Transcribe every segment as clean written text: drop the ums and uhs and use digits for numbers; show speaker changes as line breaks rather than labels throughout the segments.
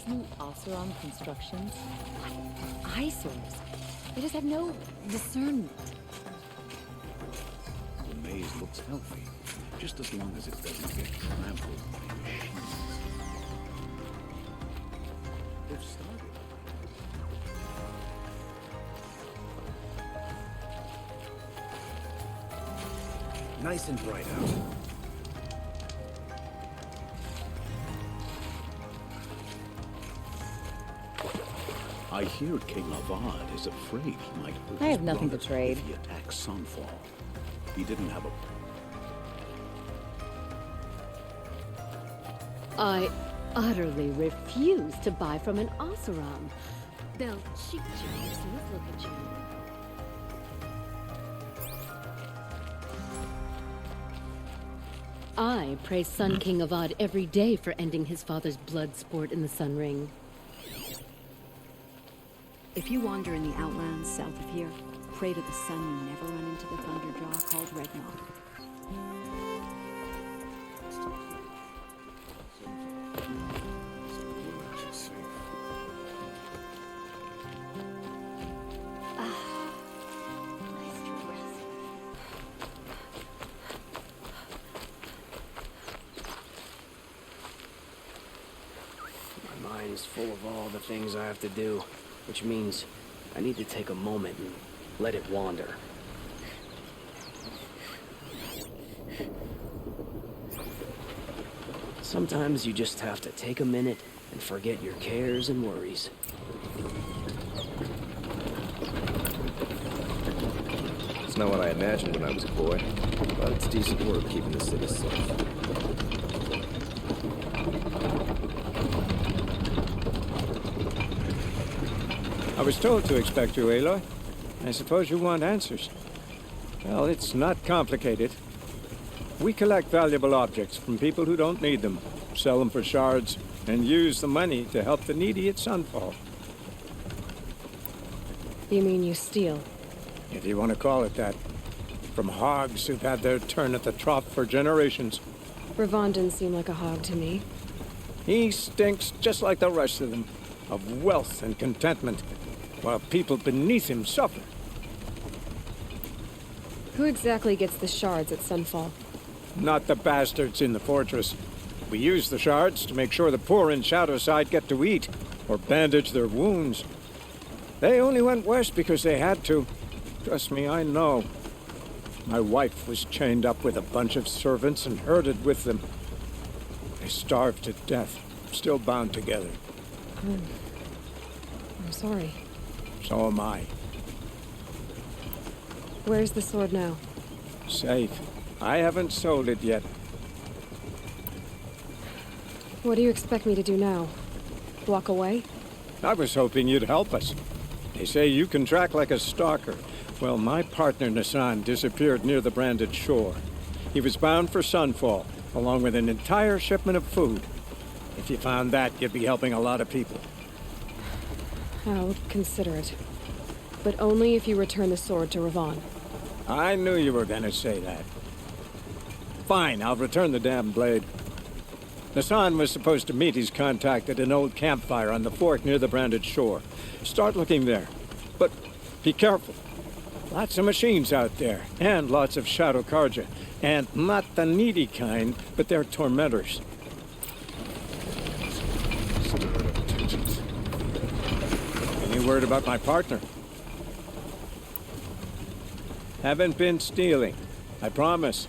new Oseram constructions are eyesores. They just have no discernment.
The maze looks healthy, just as long as it doesn't get trampled by machines. They've started.
Nice and bright out.
I hear King Avad is afraid he might hurt
I have
his
nothing to
brother
trade.
if he attacks Sunfall. He didn't have a...
I utterly refuse to buy from an Oseram. They'll cheat you as soon as look at you. I praise Sun King Avad every day for ending his father's blood sport in the Sun Ring.
If you wander in the outlands south of here, pray to the sun you never run into the thunderjaw called Red Maw.
My mind's full of all the things I have to do, which means I need to take a moment and let it wander. Sometimes you just have to take a minute and forget your cares and worries.
It's not what I imagined when I was a boy, but it's decent work keeping the city safe.
I was told to expect you, Aloy. I suppose you want answers. Well, it's not complicated. We collect valuable objects from people who don't need them, sell them for shards, and use the money to help the needy at Sunfall.
You mean you steal?
If you want to call it that. From hogs who've had their turn at the trough for generations.
Ravon didn't seem like a hog to me.
He stinks just like the rest of them, of wealth and contentment, while people beneath him suffer.
Who exactly gets the shards at Sunfall?
Not the bastards in the fortress. We use the shards to make sure the poor in Shadowside get to eat, or bandage their wounds. They only went west because they had to. Trust me, I know. My wife was chained up with a bunch of servants and herded with them. They starved to death, still bound together.
I'm sorry.
So am I.
Where's the sword now?
Safe. I haven't sold it yet.
What do you expect me to do now? Walk away?
I was hoping you'd help us. They say you can track like a stalker. Well, my partner Nassan disappeared near the branded shore. He was bound for Sunfall, along with an entire shipment of food. If you found that, you'd be helping a lot of people.
I'll consider it. But only if you return the sword to Ravon.
I knew you were gonna say that. Fine, I'll return the damn blade. Nassan was supposed to meet his contact at an old campfire on the fork near the branded shore. Start looking there. But be careful. Lots of machines out there, and lots of Shadow Karja. And not the needy kind, but they're tormentors. Any word about my partner? Haven't been stealing. I promise.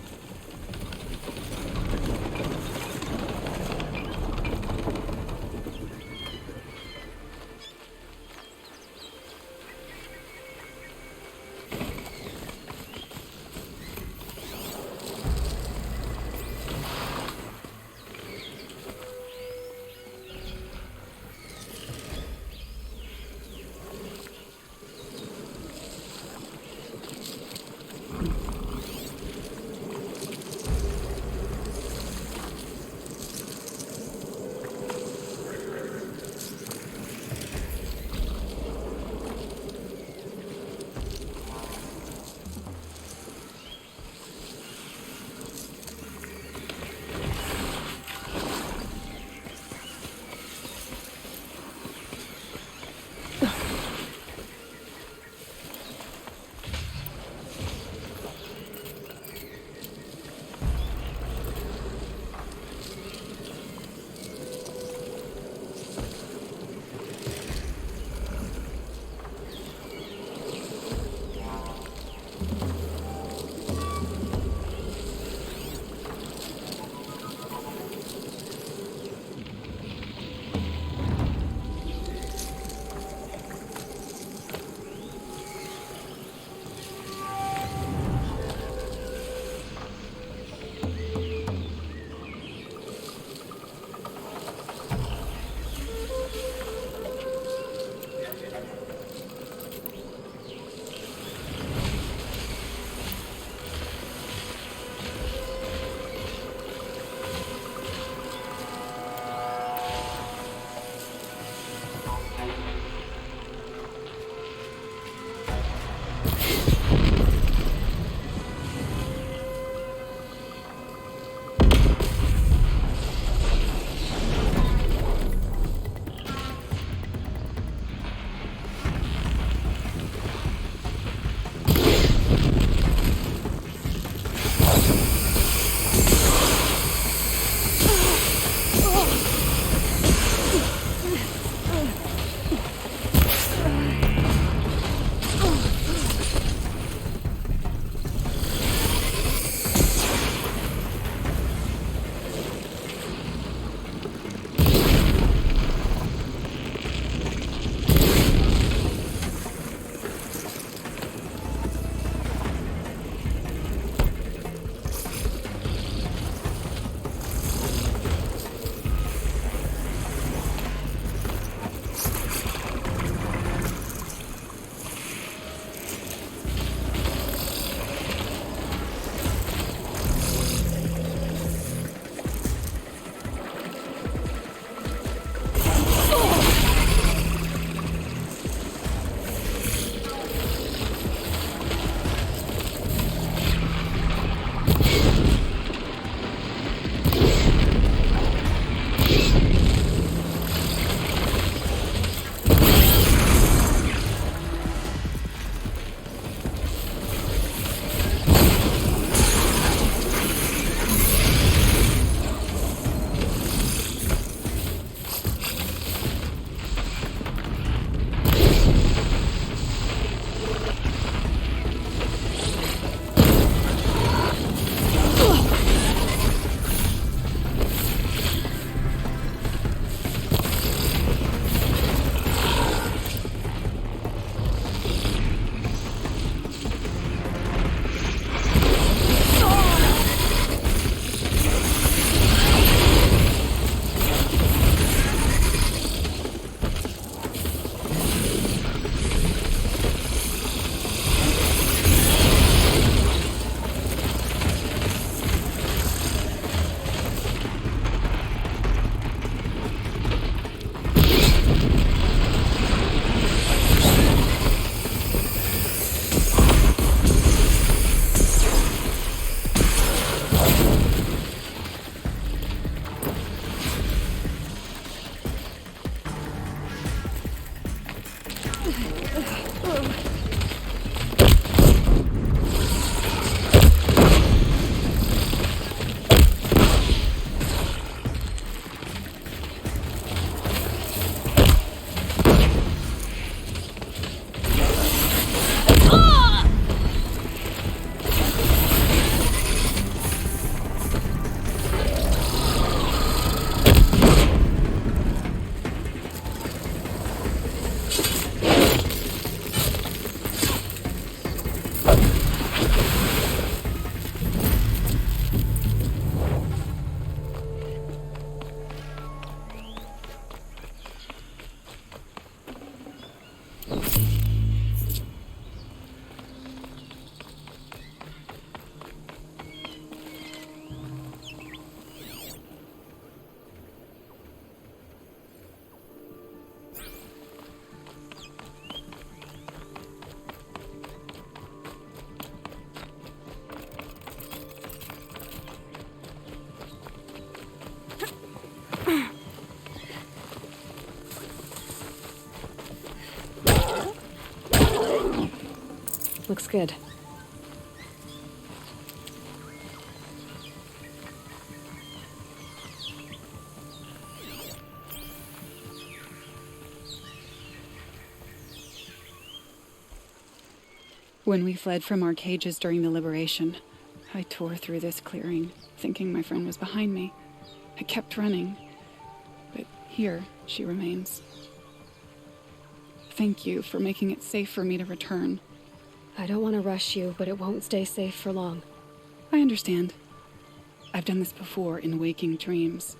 Looks good.
When we fled from our cages during the liberation, I tore through this clearing, thinking my friend was behind me. I kept running, but here she remains. Thank you for making it safe for me to return.
I don't want to rush you, but it won't stay safe for long.
I understand. I've done this before in waking dreams.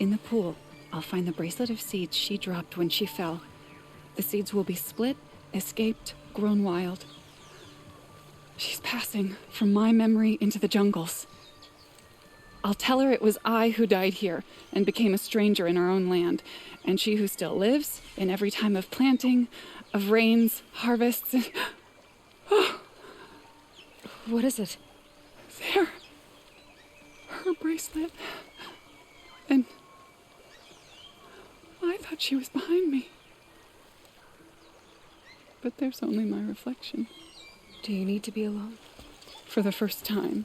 In the pool, I'll find the bracelet of seeds she dropped when she fell. The seeds will be split, escaped, grown wild. She's passing from my memory into the jungles. I'll tell her it was I who died here and became a stranger in our own land, and she who still lives in every time of planting, of rains, harvests, and...
What is it?
There. Her bracelet. And I thought she was behind me. But there's only my reflection.
Do you need to be alone?
For the first time,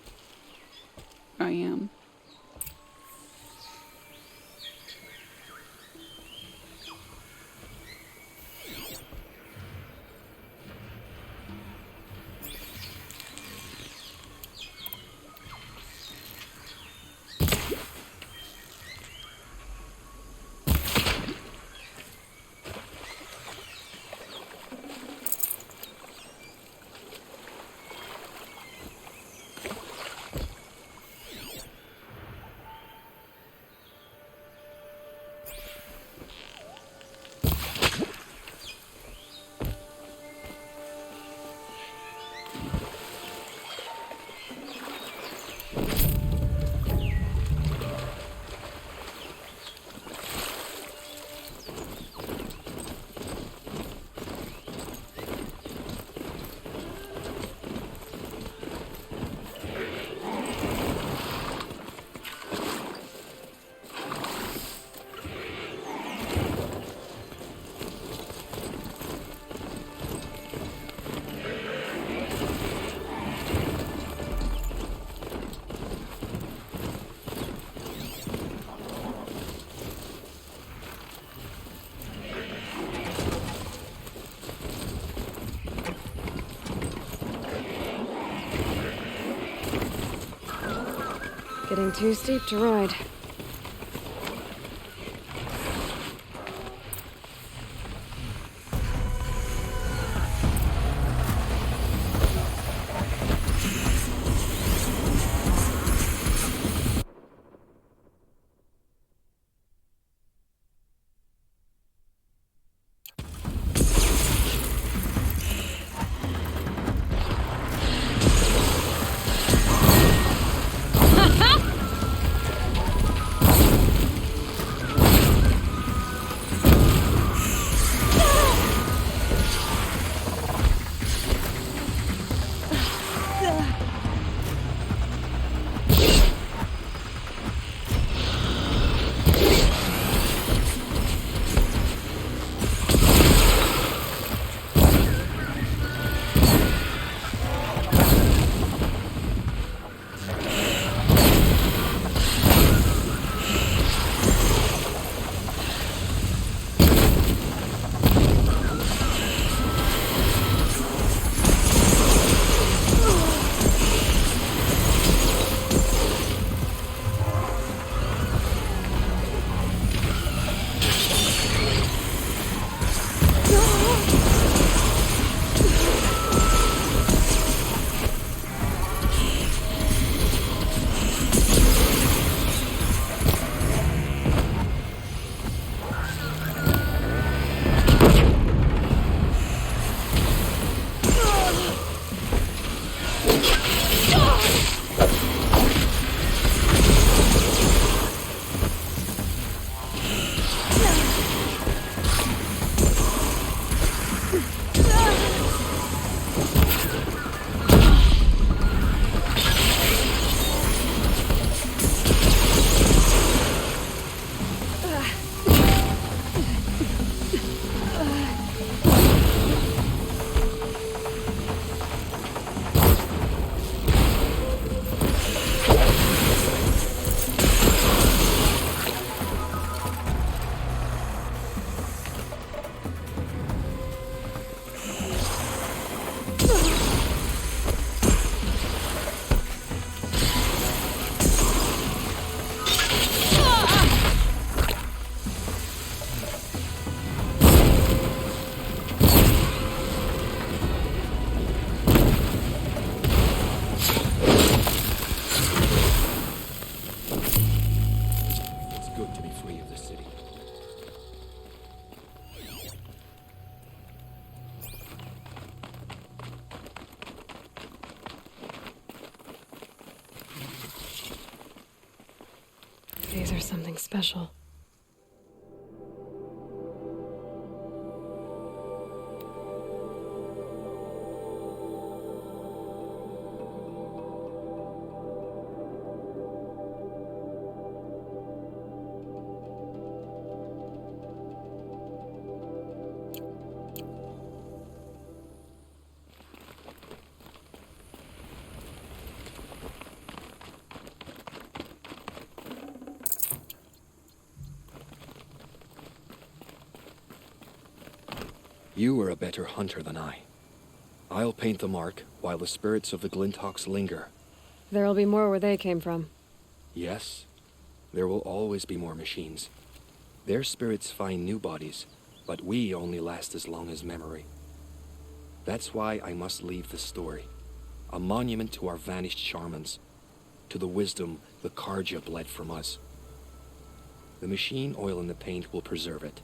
I am.
Getting too steep to ride.
These are something special.
You are a better hunter than I. I'll paint the mark while the spirits of the Glinthawks linger.
There'll be more where they came from.
Yes, there will always be more machines. Their spirits find new bodies, but we only last as long as memory. That's why I must leave the story. A monument to our vanished shamans, to the wisdom the Karja bled from us. The machine oil in the paint will preserve it.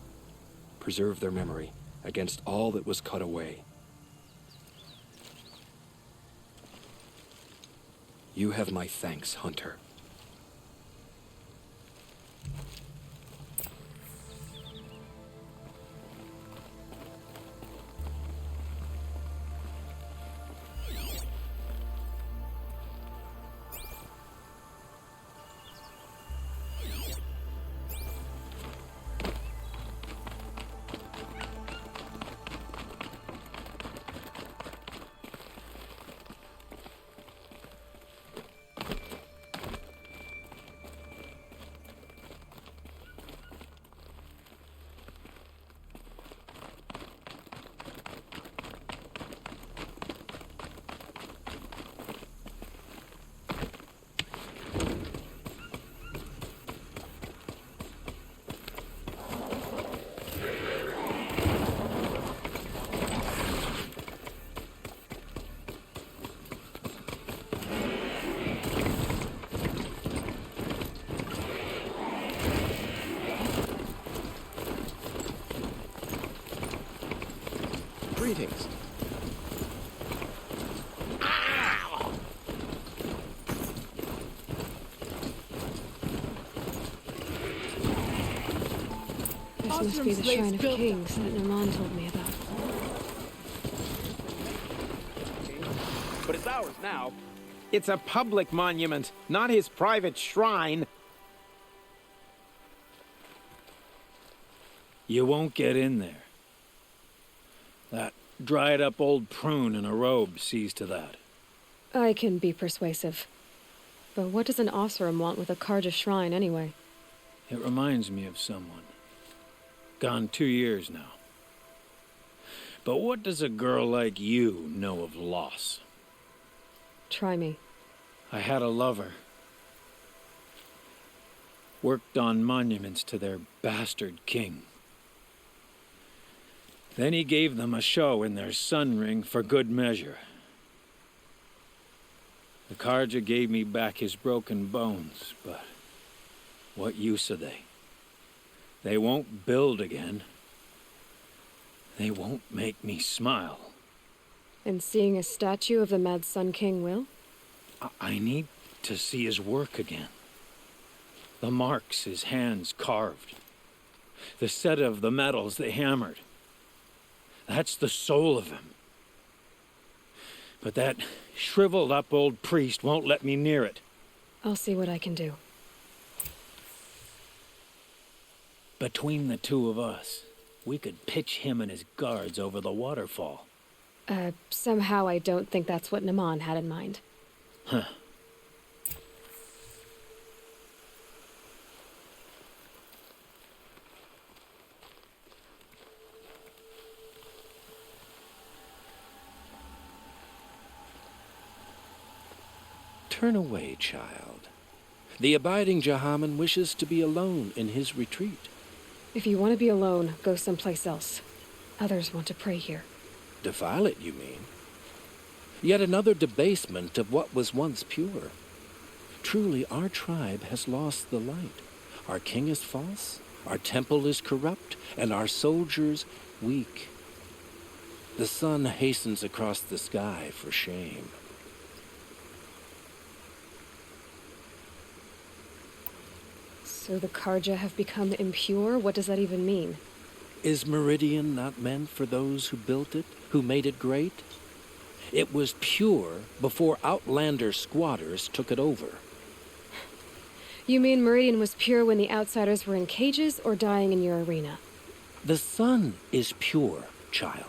Preserve their memory against all that was cut away. You have my thanks, Hunter. Greetings.
This must be the Shrine of Kings that Naman told me about.
But it's ours now. It's a public monument, not his private shrine.
You won't get in there. That dried-up old prune in a robe sees to that.
I can be persuasive. But what does an Oseram want with a Karja shrine, anyway?
It reminds me of someone. Gone 2 years now. But what does a girl like you know of loss?
Try me.
I had a lover. Worked on monuments to their bastard king. Then he gave them a show in their sun ring for good measure. The Karja gave me back his broken bones, but what use are they? They won't build again. They won't make me smile.
And seeing a statue of the Mad Sun King will?
I need to see his work again. The marks his hands carved. The set of the metals they hammered. That's the soul of him. But that shriveled up old priest won't let me near it.
I'll see what I can do.
Between the two of us, we could pitch him and his guards over the waterfall.
Somehow I don't think that's what Naman had in mind.
Huh.
Turn away, child. The abiding Jahaman wishes to be alone in his retreat.
If you want to be alone, go someplace else. Others want to pray here.
Defile it, you mean? Yet another debasement of what was once pure. Truly, our tribe has lost the light. Our king is false, our temple is corrupt, and our soldiers weak. The sun hastens across the sky for shame.
So the Karja have become impure? What does that even mean?
Is Meridian not meant for those who built it, who made it great? It was pure before Outlander squatters took it over.
You mean Meridian was pure when the outsiders were in cages or dying in your arena?
The sun is pure, child.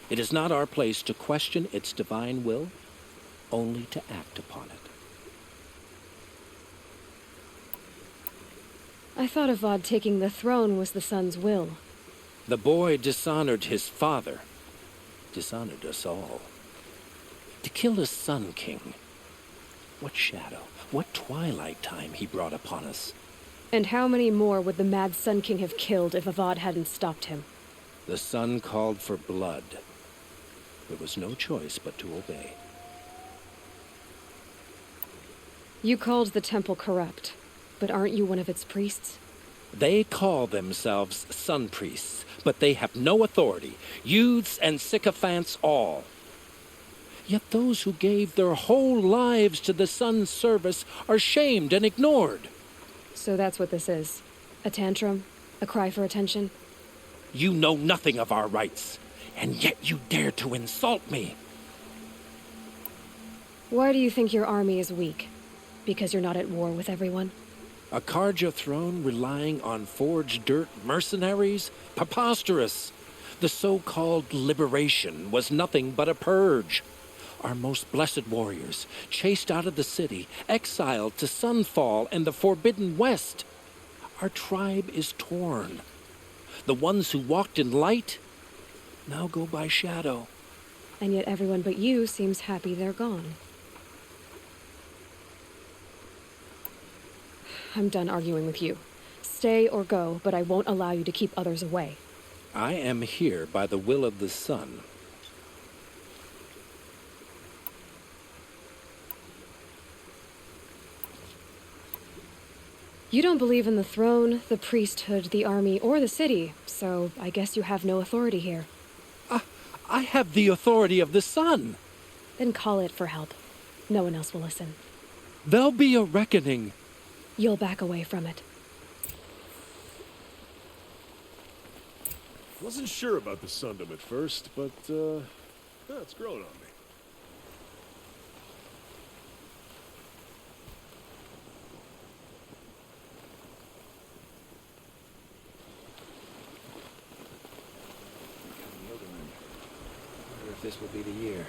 It is not our place to question its divine will, only to act upon it.
I thought Avad taking the throne was the sun's will.
The boy dishonored his father, dishonored us all. To kill a Sun King, what shadow, what twilight time he brought upon us.
And how many more would the mad Sun King have killed if Avad hadn't stopped him?
The sun called for blood. There was no choice but to obey.
You called the temple corrupt, but aren't you one of its priests?
They call themselves sun priests, but they have no authority. Youths and sycophants all. Yet those who gave their whole lives to the sun's service are shamed and ignored.
So that's what this is. A tantrum? A cry for attention?
You know nothing of our rights, and yet you dare to insult me.
Why do you think your army is weak? Because you're not at war with everyone?
A Karja throne relying on forged dirt mercenaries? Preposterous! The so-called liberation was nothing but a purge. Our most blessed warriors, chased out of the city, exiled to Sunfall and the Forbidden West. Our tribe is torn. The ones who walked in light now go by shadow.
And yet everyone but you seems happy they're gone. I'm done arguing with you. Stay or go, but I won't allow you to keep others away.
I am here by the will of the sun.
You don't believe in the throne, the priesthood, the army, or the city, so I guess you have no authority here.
I have the authority of the sun.
Then call it for help. No one else will listen.
There'll be a reckoning.
You'll back away from it.
Wasn't sure about the Sundom at first, but, it's grown on me.
This will be the year.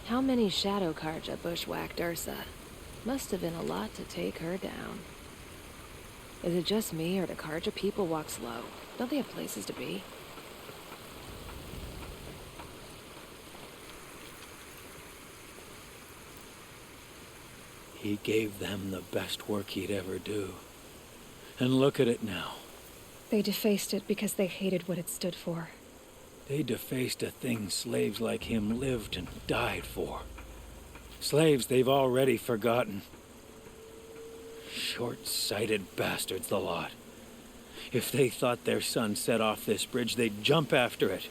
How many Shadow Karja bushwhacked Ursa? Must have been a lot to take her down. Is it just me, or do Karja people walk slow? Don't they have places to be?
He gave them the best work he'd ever do. And look at it now.
They defaced it because they hated what it stood for.
They defaced a thing slaves like him lived and died for. Slaves they've already forgotten. Short-sighted bastards, the lot. If they thought their son set off this bridge, they'd jump after it.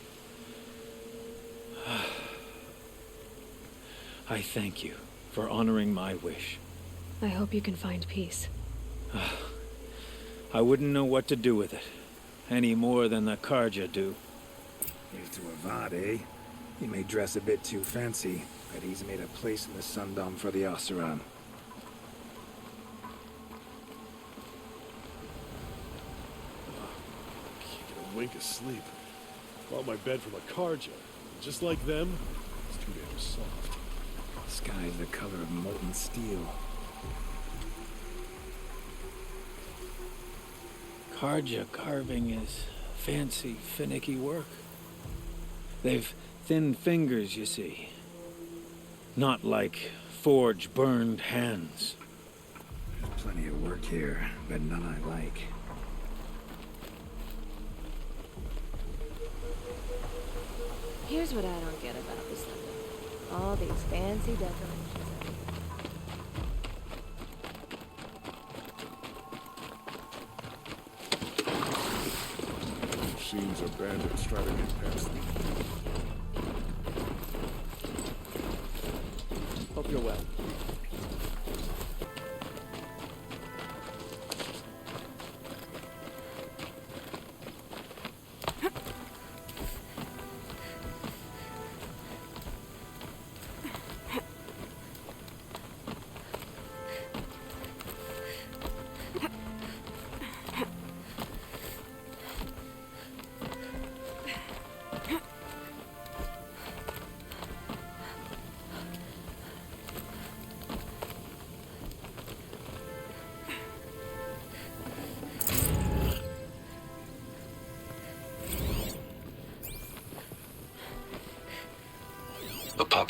I thank you for honoring my wish.
I hope you can find peace.
I wouldn't know what to do with it, any more than the Karja do.
Here's to Avad, eh? He may dress a bit too fancy, but he's made a place in the Sundom for the Oseram.
Can't get a wink of sleep. Bought my bed from a Karja. Just like them, it's too damn soft.
The sky's the color of molten steel.
Karja carving is fancy, finicky work. They've thin fingers, you see. Not like forge-burned hands.
There's plenty of work here, but none I like.
Here's what I don't get about this London. All these fancy decorations.
Machines or bandits trying to get past them.
Hope you're well.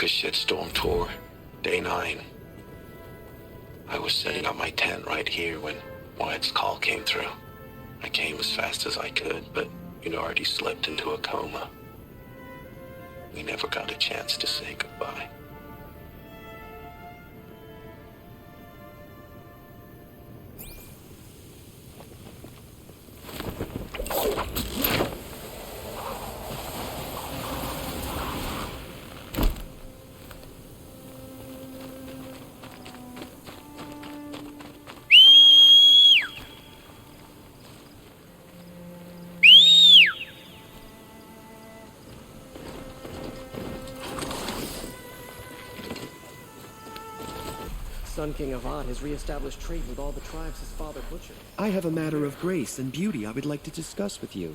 Orca shitstorm tour, day 9. I was setting up my tent right here when Wyatt's call came through. I came as fast as I could, but you'd already slipped into a coma. We never got a chance to say goodbye.
Sun King Avad has reestablished trade with all the tribes his father butchered.
I have a matter of grace and beauty I would like to discuss with you.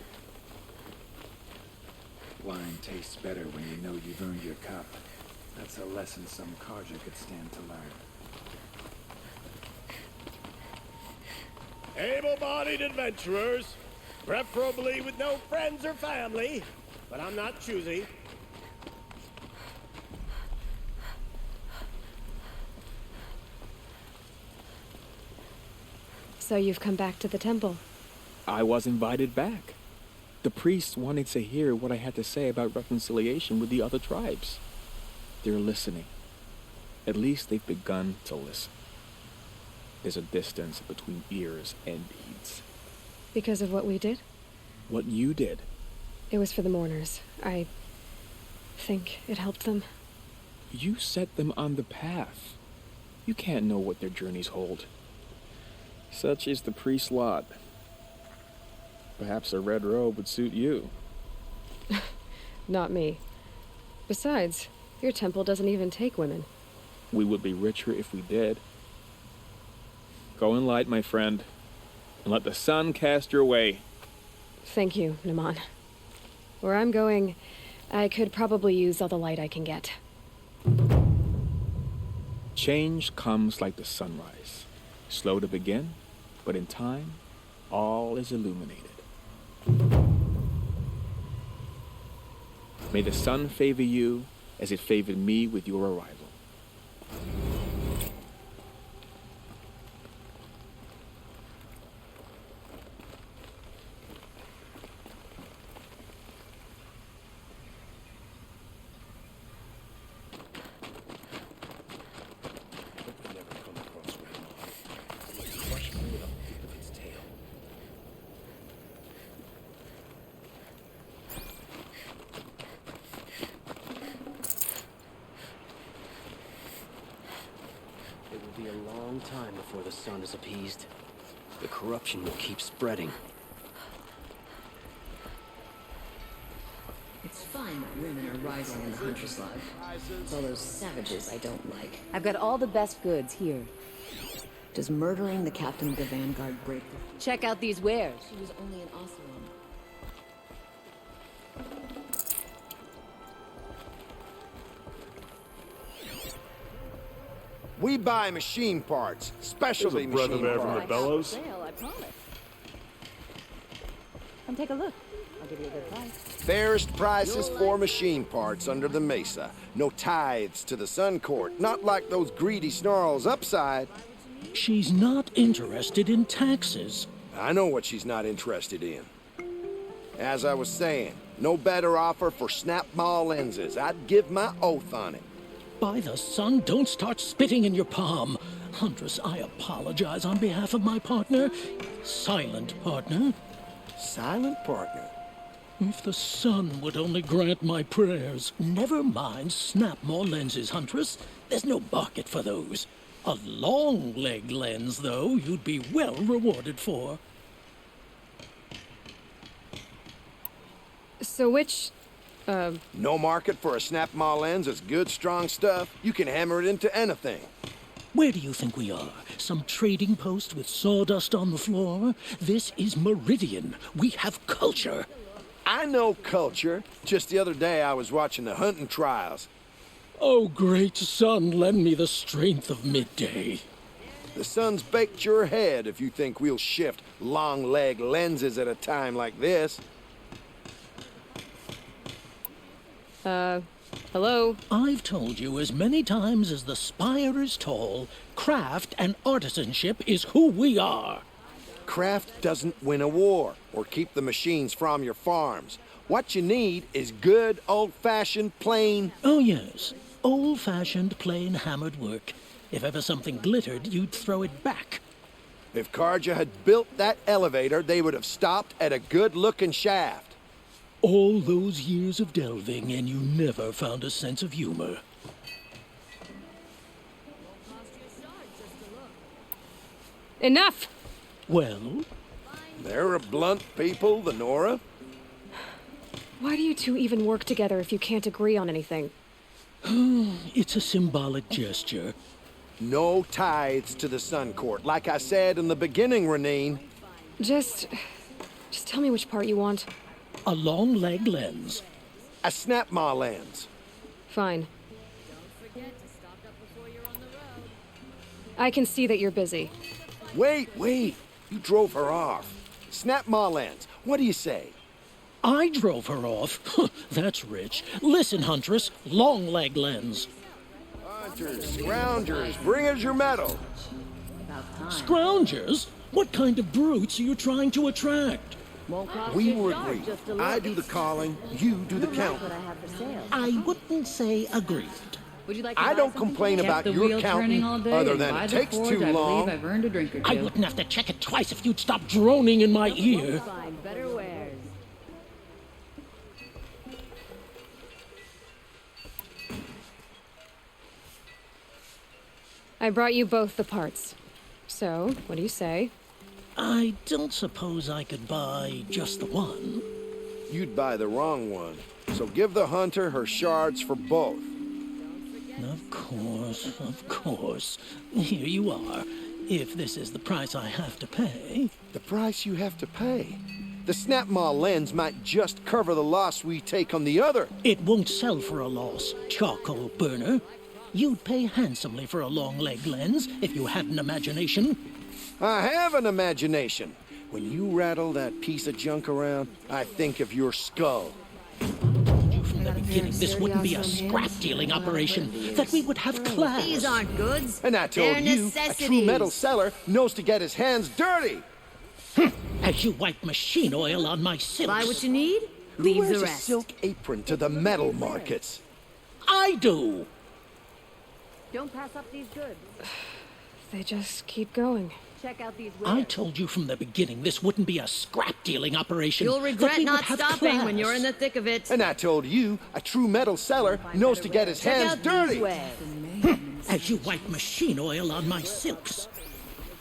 Wine tastes better when you know you've earned your cup. That's a lesson some Karja could stand to learn.
Able-bodied adventurers, preferably with no friends or family, but I'm not choosy.
So you've come back to the temple.
I was invited back. The priests wanted to hear what I had to say about reconciliation with the other tribes. They're listening. At least they've begun to listen. There's a distance between ears and deeds.
Because of what we did?
What you did.
It was for the mourners. I think it helped them.
You set them on the path. You can't know what their journeys hold. Such is the priest's lot. Perhaps a red robe would suit you.
Not me. Besides, your temple doesn't even take women.
We would be richer if we did. Go in light, my friend, and let the sun cast your way.
Thank you, Naman. Where I'm going, I could probably use all the light I can get.
Change comes like the sunrise. Slow to begin, but in time, all is illuminated. May the sun favor you as it favored me with your arrival.
It will be a long time before the sun is appeased. The corruption will keep spreading.
It's fine that women are rising in the Huntress Lodge. It's all those savages I don't like.
I've got all the best goods here. Does murdering the captain of the Vanguard break the... Check out these wares.
She was only an Oseram.
We buy machine parts, specialty
There's a breath
machine
of air from
parts.
the bellows.
Sale, I promise. Come take a look. I'll give you a good price.
Fairest prices for machine parts under the mesa. No tithes to the Sun Court, not like those greedy snarls upside.
She's not interested in taxes.
I know what she's not interested in. As I was saying, no better offer for snap maw lenses. I'd give my oath on it.
By the sun, don't start spitting in your palm. Huntress, I apologize on behalf of my partner. Silent partner.
Silent partner?
If the sun would only grant my prayers. Never mind snap more lenses, Huntress. There's no market for those. A long leg lens, though, you'd be well rewarded for.
So which,
No market for a snap maw lens is good, strong stuff. You can hammer it into anything.
Where do you think we are? Some trading post with sawdust on the floor? This is Meridian. We have culture.
I know culture. Just the other day I was watching the hunting trials.
Oh, great sun, lend me the strength of midday.
The sun's baked your head if you think we'll shift long leg lenses at a time like this.
Hello?
I've told you as many times as the spire is tall, craft and artisanship is who we are.
Craft doesn't win a war or keep the machines from your farms. What you need is good, old-fashioned, plain...
Oh, yes. Old-fashioned, plain hammered work. If ever something glittered, you'd throw it back.
If Karja had built that elevator, they would have stopped at a good-looking shaft.
All those years of delving, and you never found a sense of humor.
Enough!
Well?
They're a blunt people, the Nora.
Why do you two even work together if you can't agree on anything?
It's a symbolic gesture.
No tithes to the Sun Court, like I said in the beginning, Renine.
Just tell me which part you want.
A long leg lens.
A snap-maw lens.
Fine. I can see that you're busy.
Wait. You drove her off. Snap-maw lens. What do you say?
I drove her off? That's rich. Listen, Huntress. Long leg lens.
Hunters, scroungers, bring us your medal.
Scroungers? What kind of brutes are you trying to attract?
We will agree. I do the calling, you do the counting.
I wouldn't say agreed.
I don't complain about your counting, other than it takes too long.
I've earned a drink or two.
I wouldn't have to check it twice if you'd stop droning in my ear.
Better wares.
I brought you both the parts. So, what do you say?
I don't suppose I could buy just the one.
You'd buy the wrong one. So give the hunter her shards for both.
Of course. Here you are. If this is the price I have to pay.
The price you have to pay? The snap-maw lens might just cover the loss we take on the other.
It won't sell for a loss, charcoal burner. You'd pay handsomely for a long leg lens if you had an imagination.
I have an imagination. When you rattle that piece of junk around, I think of your skull.
From the beginning, this wouldn't be a scrap-dealing operation, that we would have class.
These aren't goods.
And I told you, a true metal seller knows to get his hands dirty.
As you wipe machine oil on my silks.
Buy what you need,
Who
leave
wears
the
a
rest.
silk apron to the metal markets?
I do.
Don't pass up these goods.
They just keep going.
Check out these
I told you from the beginning this wouldn't be a scrap-dealing operation.
You'll
that
regret
we would
not
have
stopping
class.
when you're in the thick of it.
And I told you, a true metal seller knows to get his hands dirty.
As you wipe machine oil on my silks.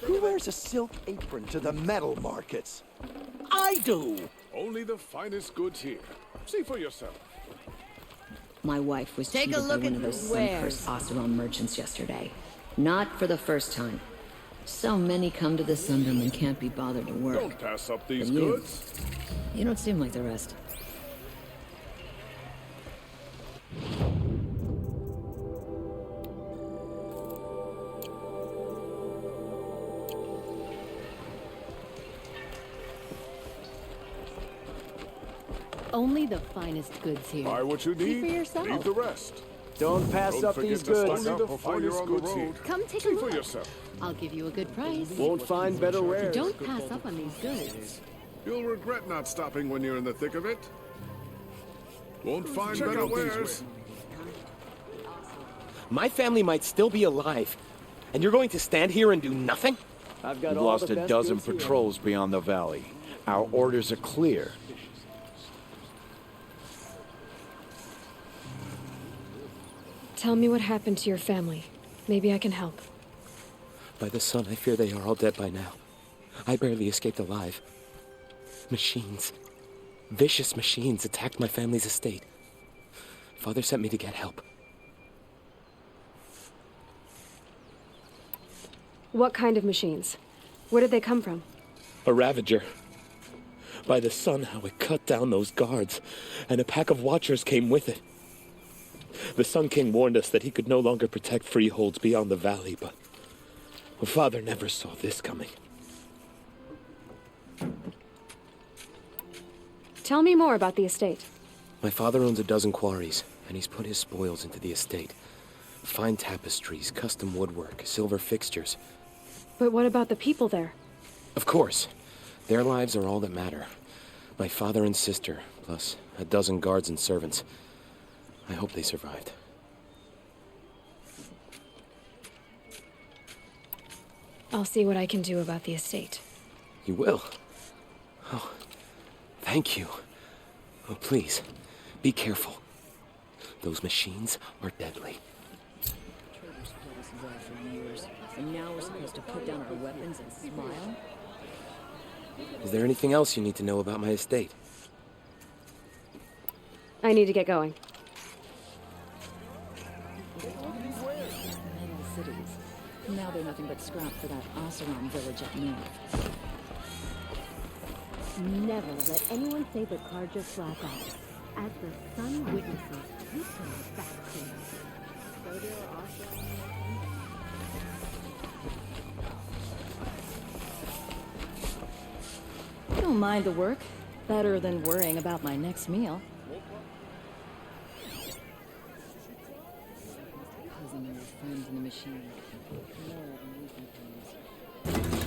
Who wears a silk apron to the metal markets?
I do.
Only the finest goods here. See for yourself.
My wife was Take a cheated look by one at of those whose sun-cursed Oseron merchants yesterday. Not for the first time. So many come to the Sundom and can't be bothered to work.
Don't pass up these
But you-
goods.
You don't seem like the rest.
Only the finest goods here.
Buy what you
See
need,
for yourself.
leave the rest.
Don't pass
Don't
up
forget
these
to
goods.
stock up before you're on the road.
Come take
See
a
for
look.
yourself.
I'll give you a good price.
Won't find better wares.
Don't pass up on these goods.
You'll regret not stopping when you're in the thick of it. Won't find better wares.
My family might still be alive, and you're going to stand here and do nothing?
I've got
We've
all
lost
the
a
best
dozen
goods here.
patrols beyond the valley. Our orders are clear.
Tell me what happened to your family. Maybe I can help.
By the sun, I fear they are all dead by now. I barely escaped alive. Machines. Vicious machines attacked my family's estate. Father sent me to get help.
What kind of machines? Where did they come from?
A Ravager. By the sun, how it cut down those guards, and a pack of watchers came with it. The Sun King warned us that he could no longer protect freeholds beyond the valley, but Father never saw this coming.
Tell me more about the estate.
My father owns a dozen quarries.
and he's put his spoils into the estate. Fine tapestries, custom woodwork, silver fixtures.
But what about the people there?
Of course. Their lives are all that matter. My father and sister, plus a dozen guards and servants. I hope they survived.
I'll see what I can do about the estate.
You will? Oh, thank you. Oh, please, be careful. Those machines are deadly.
Traitors put us there for years, and now we're supposed to put down our weapons and smile?
Is there anything else you need to know about my estate?
I need to get going.
Metal cities. Now they're nothing but scrap for that Oseram village up north.
Never let anyone say the Karja slack off. As the sun witnesses, you turn back to me. So there are
I don't mind the work. Better than worrying about my next meal.
Cousin and your friends in the machine. More amusing things.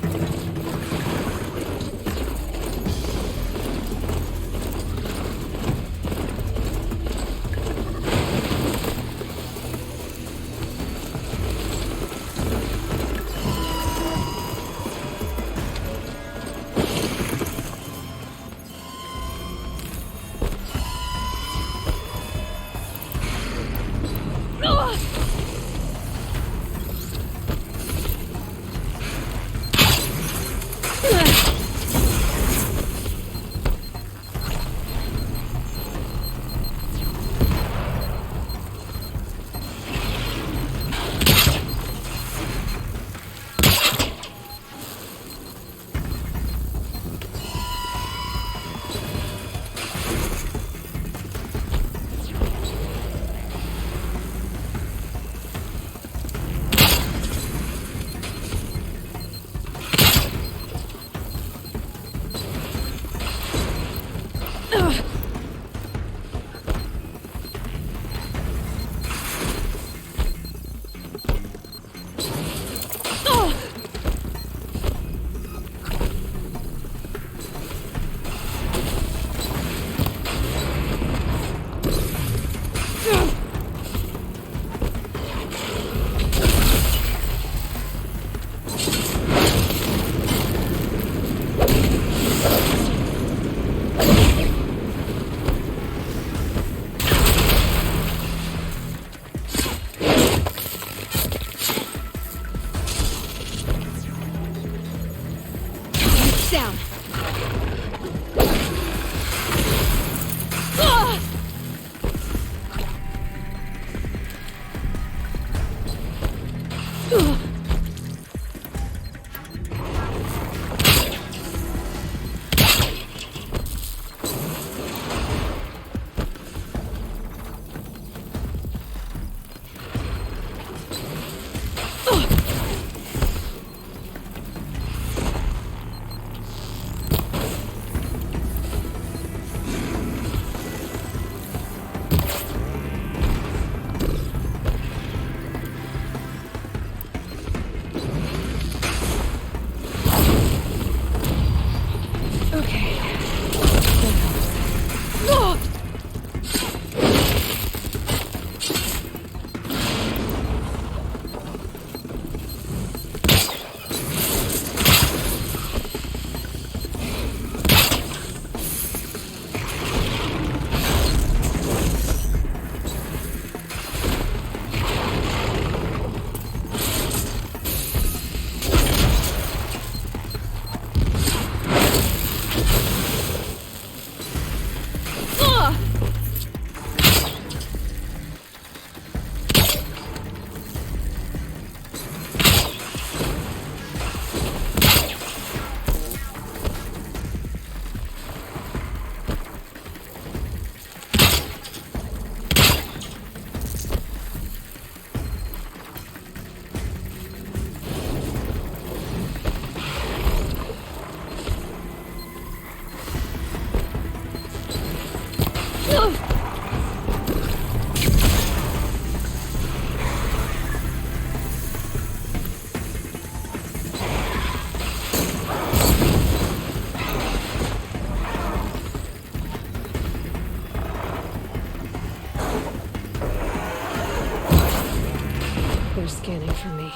waiting for me.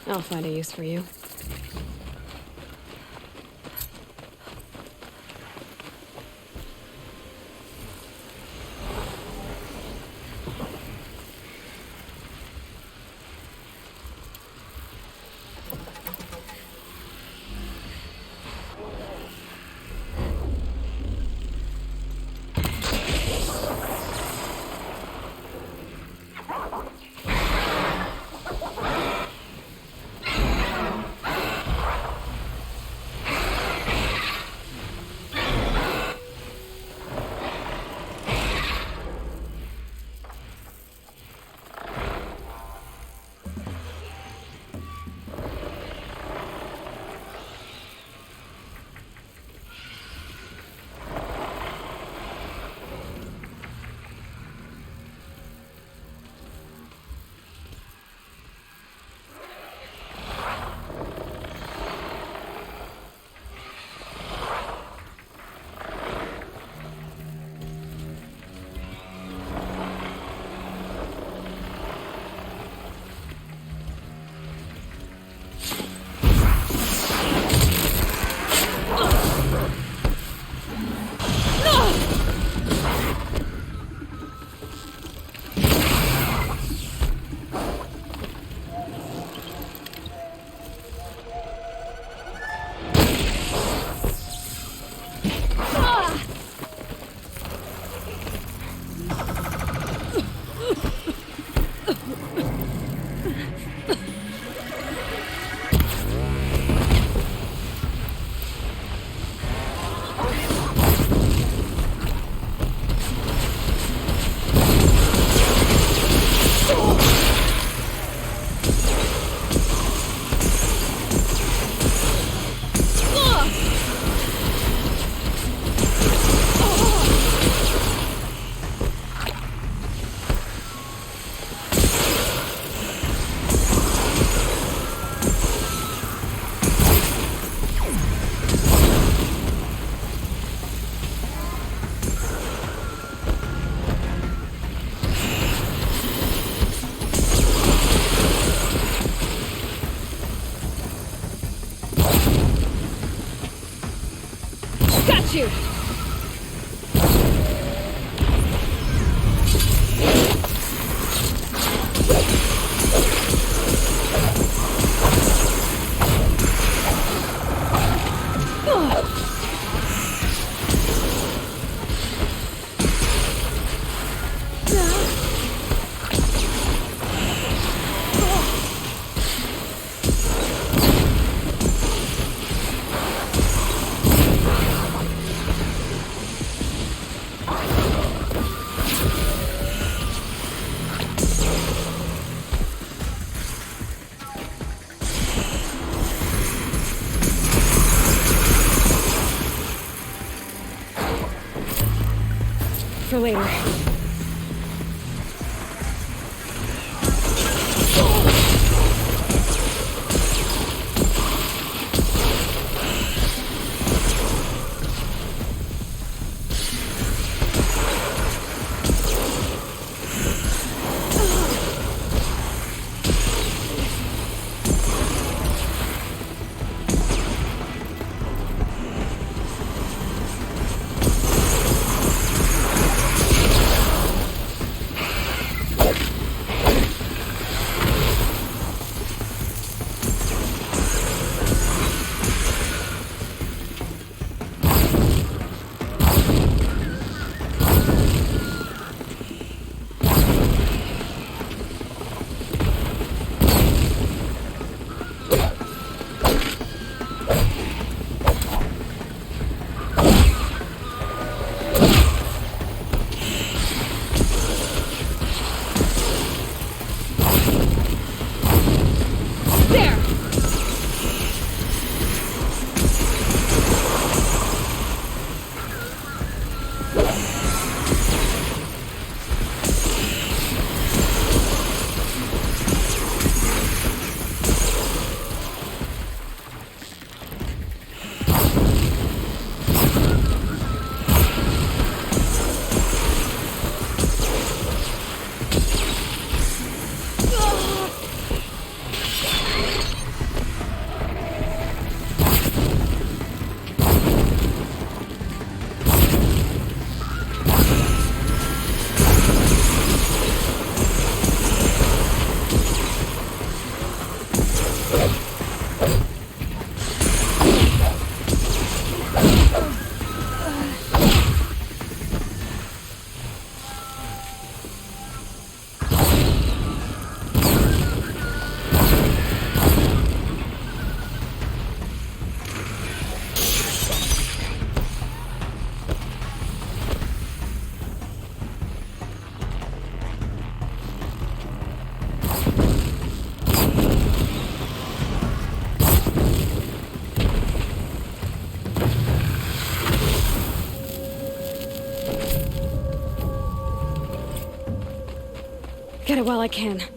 I'll find a use for you. you! For later.
There! Get it while I can.